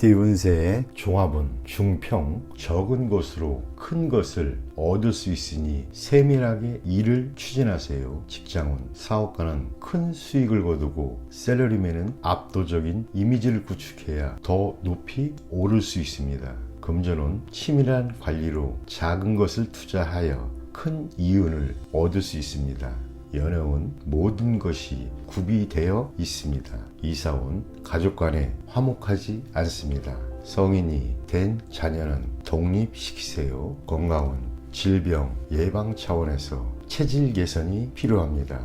범띠 운세의 종합은 중평, 적은 것으로 큰 것을 얻을 수 있으니 세밀하게 일을 추진하세요. 직장운, 사업가는 큰 수익을 거두고 셀러리맨은 압도적인 이미지를 구축해야 더 높이 오를 수 있습니다. 금전운, 치밀한 관리로 작은 것을 투자하여 큰 이윤을 얻을 수 있습니다. 연애운, 모든 것이 구비되어 있습니다. 이사운, 가족 간에 화목하지 않습니다. 성인이 된 자녀는 독립시키세요. 건강운, 질병 예방 차원에서 체질 개선이 필요합니다.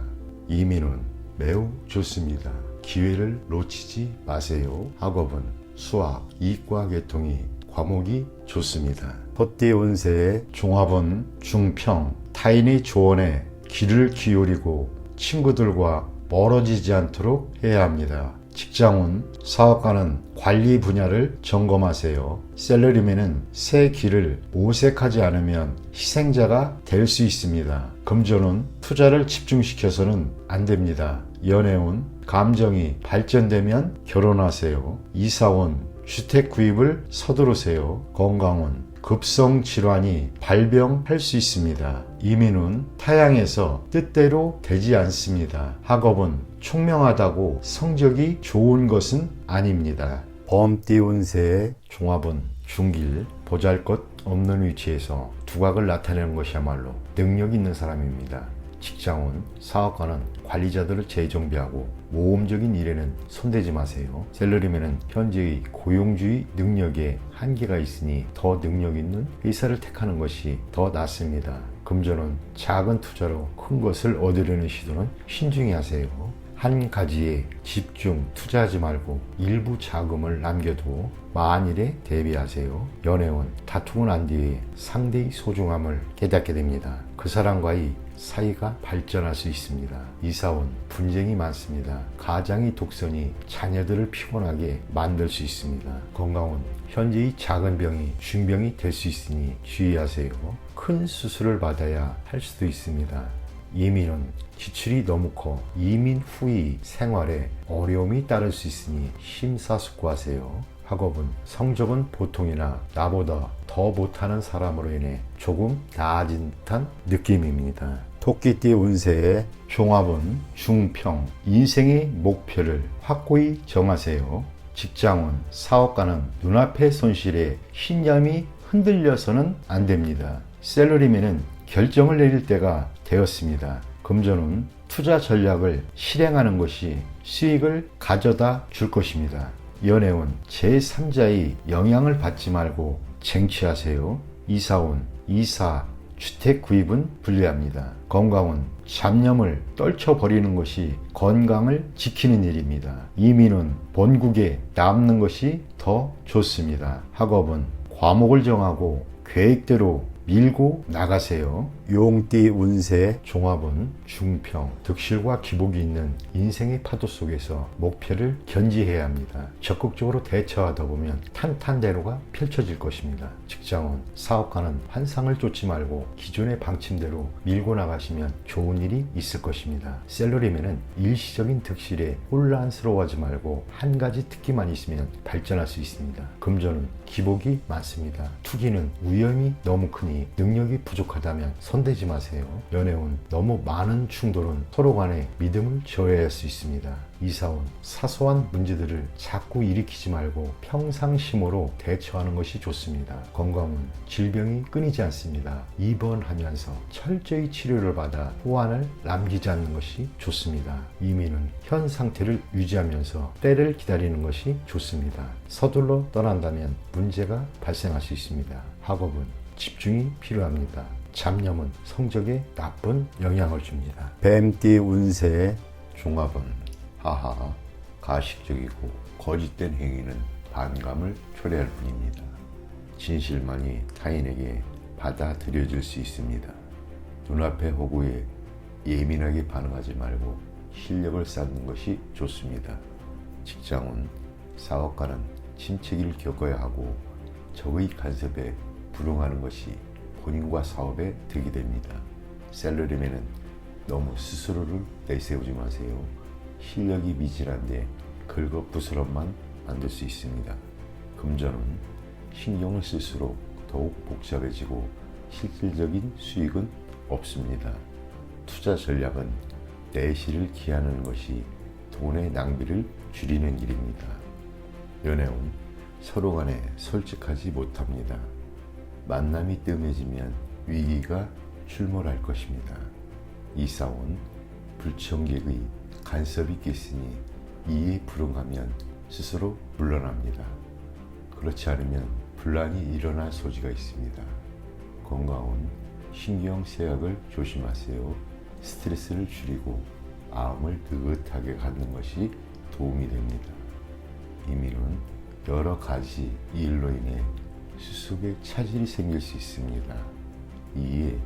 이민운, 매우 좋습니다. 기회를 놓치지 마세요. 학업은 수학, 이과 계통이 과목이 좋습니다. 헛띠 운세의 종합은 중평, 타인의 조언에 귀를 기울이고 친구들과 멀어지지 않도록 해야 합니다. 직장운, 사업가는 관리 분야를 점검하세요. 셀러리맨은 새 길을 모색하지 않으면 희생자가 될 수 있습니다. 금전운, 투자를 집중시켜서는 안 됩니다. 연애운, 감정이 발전되면 결혼하세요. 이사운, 주택 구입을 서두르세요. 건강운, 급성 질환이 발병할 수 있습니다. 이민운, 타양에서 뜻대로 되지 않습니다. 학업은 총명하다고 성적이 좋은 것은 아닙니다. 범띠 운세의 종합은 중길, 보잘것 없는 위치에서 두각을 나타내는 것이야말로 능력 있는 사람입니다. 직장운, 사업가는 관리자들을 재정비하고 모험적인 일에는 손대지 마세요. 셀러리맨은 현재의 고용주의 능력에 한계가 있으니 더 능력 있는 회사를 택하는 것이 더 낫습니다. 금전은 작은 투자로 큰 것을 얻으려는 시도는 신중히 하세요. 한 가지에 집중 투자하지 말고 일부 자금을 남겨도 만일에 대비하세요. 연애운, 다투고 난 뒤에 상대의 소중함을 깨닫게 됩니다. 그 사람과의 사이가 발전할 수 있습니다. 이사운, 분쟁이 많습니다. 가장의 독선이 자녀들을 피곤하게 만들 수 있습니다. 건강운, 현재의 작은 병이 중병이 될 수 있으니 주의하세요. 큰 수술을 받아야 할 수도 있습니다. 이민은 지출이 너무 커 이민 후의 생활에 어려움이 따를 수 있으니 심사숙고하세요. 학업은 성적은 보통이나 나보다 더 못하는 사람으로 인해 조금 나아진 듯한 느낌입니다. 토끼띠 운세의 종합은 중평, 인생의 목표를 확고히 정하세요. 직장운, 사업가는 눈앞의 손실에 신념이 흔들려서는 안 됩니다. 셀러리맨은 결정을 내릴 때가 되었습니다. 금전운, 투자 전략을 실행하는 것이 수익을 가져다 줄 것입니다. 연애운, 제3자의 영향을 받지 말고 쟁취하세요. 이사운, 이사, 주택 구입은 불리합니다. 건강운, 잡념을 떨쳐버리는 것이 건강을 지키는 일입니다. 이민은 본국에 남는 것이 더 좋습니다. 학업은 과목을 정하고 계획대로 밀고 나가세요. 용띠 운세 종합은 중평, 득실과 기복이 있는 인생의 파도 속에서 목표를 견지해야 합니다. 적극적으로 대처하다 보면 탄탄대로가 펼쳐질 것입니다. 직장운, 사업가는 환상을 쫓지 말고 기존의 방침대로 밀고 나가시면 좋은 일이 있을 것입니다. 셀러리맨은 일시적인 득실에 혼란스러워하지 말고 한 가지 특기만 있으면 발전할 수 있습니다. 금전은 기복이 많습니다. 투기는 위험이 너무 크니 능력이 부족하다면 손대지 마세요. 연애운, 너무 많은 충돌은 서로 간에 믿음을 저해할 수 있습니다. 이사운, 사소한 문제들을 자꾸 일으키지 말고 평상심으로 대처하는 것이 좋습니다. 건강운, 질병이 끊이지 않습니다. 입원하면서 철저히 치료를 받아 후환을 남기지 않는 것이 좋습니다. 이민은 현 상태를 유지하면서 때를 기다리는 것이 좋습니다. 서둘러 떠난다면 문제가 발생할 수 있습니다. 학업은 집중이 필요합니다. 잡념은 성적에 나쁜 영향을 줍니다. 뱀띠 운세의 종합은 하하, 가식적이고 거짓된 행위는 반감을 초래할 뿐입니다. 진실만이 타인에게 받아들여질 수 있습니다. 눈앞의 호구에 예민하게 반응하지 말고 실력을 쌓는 것이 좋습니다. 직장운, 사업가는 침체기를 겪어야 하고 적의 간섭에 불응하는 것이 본인과 사업에 득이 됩니다. 셀러리맨은 너무 스스로를 내세우지 마세요. 실력이 미진한데 긁어부스럼만 만들 수 있습니다. 금전은 신경을 쓸수록 더욱 복잡해지고 실질적인 수익은 없습니다. 투자 전략은 내실을 기하는 것이 돈의 낭비를 줄이는 길입니다. 연애운 서로 간에 솔직하지 못합니다. 만남이 뜸해지면 위기가 출몰할 것입니다. 이사온 불청객의 간섭이 깼으니 이에 불응하면 스스로 물러납니다. 그렇지 않으면 분란이 일어날 소지가 있습니다. 건강은 신경쇠약을 조심하세요. 스트레스를 줄이고 마음을 느긋하게 갖는 것이 도움이 됩니다. 이민은 여러 가지 일로 인해 수습에 차질이 생길 수 있습니다. 이에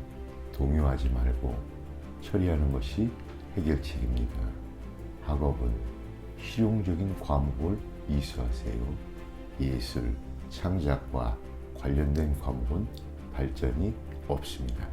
동요하지 말고 처리하는 것이 해결책입니다. 학업은 실용적인 과목을 이수하세요. 예술, 창작과 관련된 과목은 발전이 없습니다.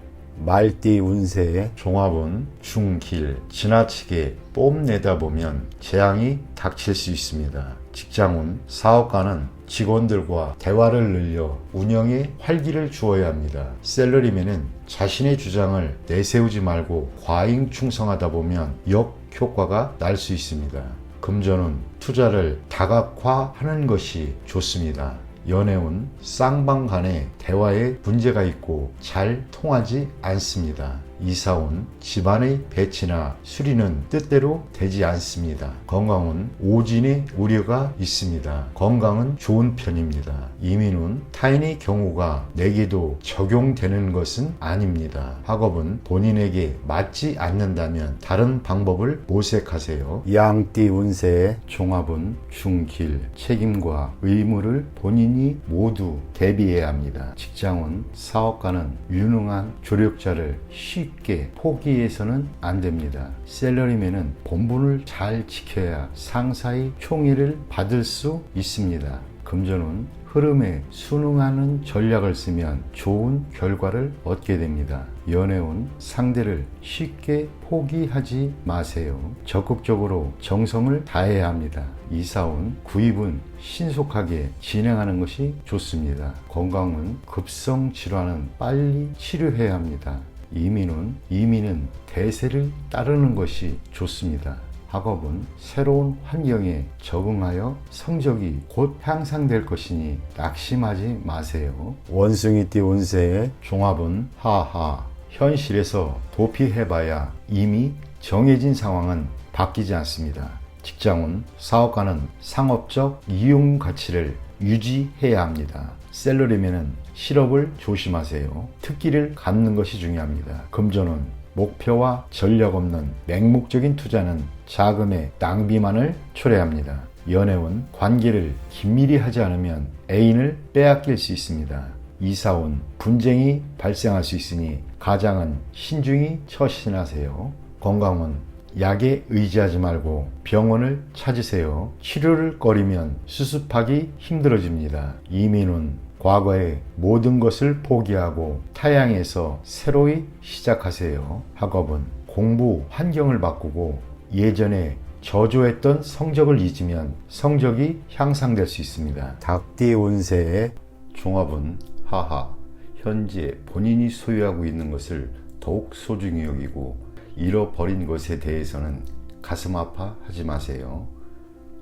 말띠 운세의 종합은 중길, 지나치게 뽐내다 보면 재앙이 닥칠 수 있습니다. 직장운, 사업가는 직원들과 대화를 늘려 운영에 활기를 주어야 합니다. 셀러리맨은 자신의 주장을 내세우지 말고 과잉 충성하다 보면 역효과가 날 수 있습니다. 금전은 투자를 다각화하는 것이 좋습니다. 연애운 쌍방 간의 대화에 문제가 있고 잘 통하지 않습니다. 이사온 집안의 배치나 수리는 뜻대로 되지 않습니다. 건강은 오진의 우려가 있습니다. 건강은 좋은 편입니다. 이민은 타인의 경우가 내게도 적용되는 것은 아닙니다. 학업은 본인에게 맞지 않는다면 다른 방법을 모색하세요. 양띠 운세의 종합은 중길, 책임과 의무를 본인이 모두 대비해야 합니다. 직장은 사업가는 유능한 조력자를 쉽게 포기해서는 안 됩니다. 셀러리맨은 본분을 잘 지켜야 상사의 총애를 받을 수 있습니다. 금전은 흐름에 순응하는 전략을 쓰면 좋은 결과를 얻게 됩니다. 연애운 상대를 쉽게 포기하지 마세요. 적극적으로 정성을 다해야 합니다. 이사운 구입은 신속하게 진행하는 것이 좋습니다. 건강은 급성 질환은 빨리 치료해야 합니다. 이민은 대세를 따르는 것이 좋습니다. 학업은 새로운 환경에 적응하여 성적이 곧 향상될 것이니 낙심하지 마세요. 원숭이띠 운세의 종합은 하하, 현실에서 도피해봐야 이미 정해진 상황은 바뀌지 않습니다. 직장은 사업가는 상업적 이용 가치를 유지해야 합니다. 셀러리맨은 실업을 조심하세요. 특기를 갖는 것이 중요합니다. 금전은 목표와 전략 없는 맹목적인 투자는 자금의 낭비만을 초래합니다. 연애운 관계를 긴밀히 하지 않으면 애인을 빼앗길 수 있습니다. 이사운 분쟁이 발생할 수 있으니 가장은 신중히 처신하세요. 건강은 약에 의지하지 말고 병원을 찾으세요. 치료를 꺼리면 수습하기 힘들어집니다. 이민은 과거의 모든 것을 포기하고 타향에서 새로이 시작하세요. 학업은 공부 환경을 바꾸고 예전에 저조했던 성적을 잊으면 성적이 향상될 수 있습니다. 닭띠 운세의 종합은 하하, 현재 본인이 소유하고 있는 것을 더욱 소중히 여기고 잃어버린 것에 대해서는 가슴 아파하지 마세요.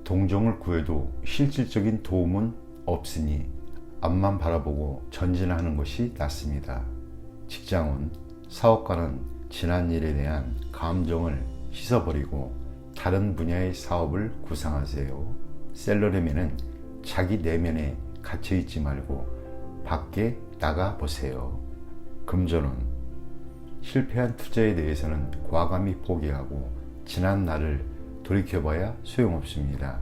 동정을 구해도 실질적인 도움은 없으니 앞만 바라보고 전진하는 것이 낫습니다. 직장은 사업가는 지난 일에 대한 감정을 씻어버리고 다른 분야의 사업을 구상하세요. 셀러리맨은 자기 내면에 갇혀있지 말고 밖에 나가보세요. 금전은 실패한 투자에 대해서는 과감히 포기하고 지난 날을 돌이켜봐야 소용없습니다.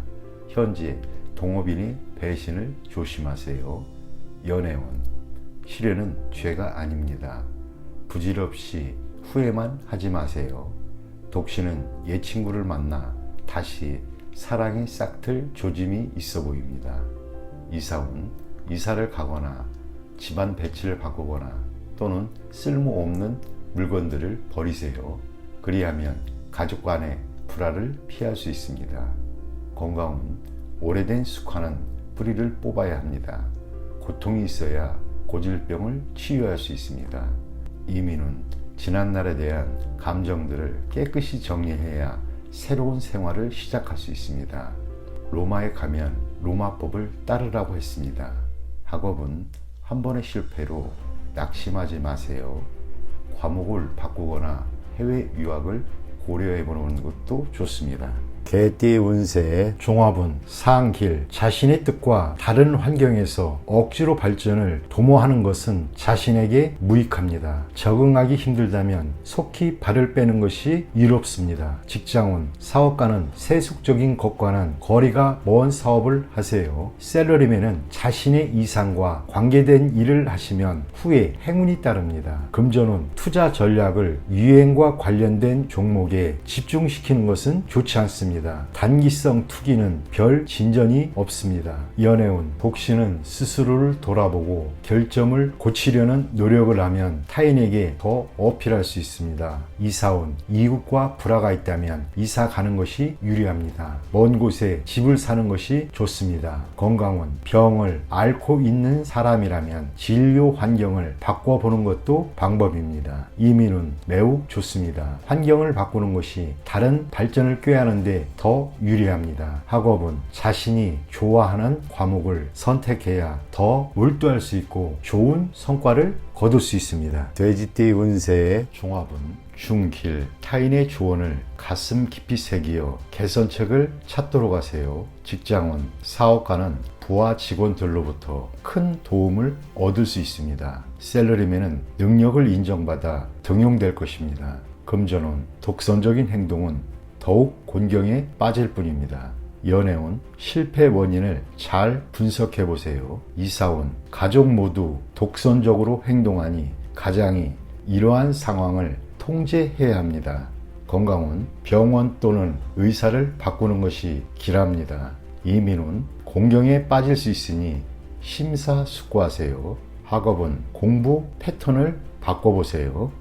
현재 동업인의 배신을 조심하세요. 연애운 실현은 죄가 아닙니다. 부질없이 후회만 하지 마세요. 독신은 옛 친구를 만나 다시 사랑이 싹틀 조짐이 있어 보입니다. 이사운 이사를 가거나 집안 배치를 바꾸거나 또는 쓸모없는 물건들을 버리세요. 그리하면 가족 간의 불화를 피할 수 있습니다. 건강은 오래된 습관은 뿌리를 뽑아야 합니다. 고통이 있어야 고질병을 치유할 수 있습니다. 이민은 지난날에 대한 감정들을 깨끗이 정리해야 새로운 생활을 시작할 수 있습니다. 로마에 가면 로마법을 따르라고 했습니다. 학업은 한 번의 실패로 낙심하지 마세요. 과목을 바꾸거나 해외 유학을 고려해 보는 것도 좋습니다. 개띠 운세의 종합은 상길, 자신의 뜻과 다른 환경에서 억지로 발전을 도모하는 것은 자신에게 무익합니다. 적응하기 힘들다면 속히 발을 빼는 것이 이롭습니다. 직장운, 사업가는 세속적인 것과는 거리가 먼 사업을 하세요. 셀러리맨은 자신의 이상과 관계된 일을 하시면 후에 행운이 따릅니다. 금전운, 투자 전략을 유행과 관련된 종목에 집중시키는 것은 좋지 않습니다. 단기성 투기는 별 진전이 없습니다. 연애운, 복신은 스스로를 돌아보고 결점을 고치려는 노력을 하면 타인에게 더 어필할 수 있습니다. 이사운, 이웃과 불화가 있다면 이사 가는 것이 유리합니다. 먼 곳에 집을 사는 것이 좋습니다. 건강운, 병을 앓고 있는 사람이라면 진료 환경을 바꿔보는 것도 방법입니다. 이민운, 매우 좋습니다. 환경을 바꾸는 것이 다른 발전을 꾀하는데 더 유리합니다. 학업은 자신이 좋아하는 과목을 선택해야 더 몰두할 수 있고 좋은 성과를 거둘 수 있습니다. 돼지띠 운세의 종합은 중길, 타인의 조언을 가슴 깊이 새기어 개선책을 찾도록 하세요. 직장은, 사업가는 부하 직원들로부터 큰 도움을 얻을 수 있습니다. 셀러리맨은 능력을 인정받아 등용될 것입니다. 금전운, 독선적인 행동은 더욱 곤경에 빠질 뿐입니다. 연애운, 실패 원인을 잘 분석해 보세요. 이사운, 가족 모두 독선적으로 행동하니 가장이 이러한 상황을 통제해야 합니다. 건강운, 병원 또는 의사를 바꾸는 것이 길합니다. 이민운, 공경에 빠질 수 있으니 심사숙고하세요. 학업은 공부 패턴을 바꿔보세요.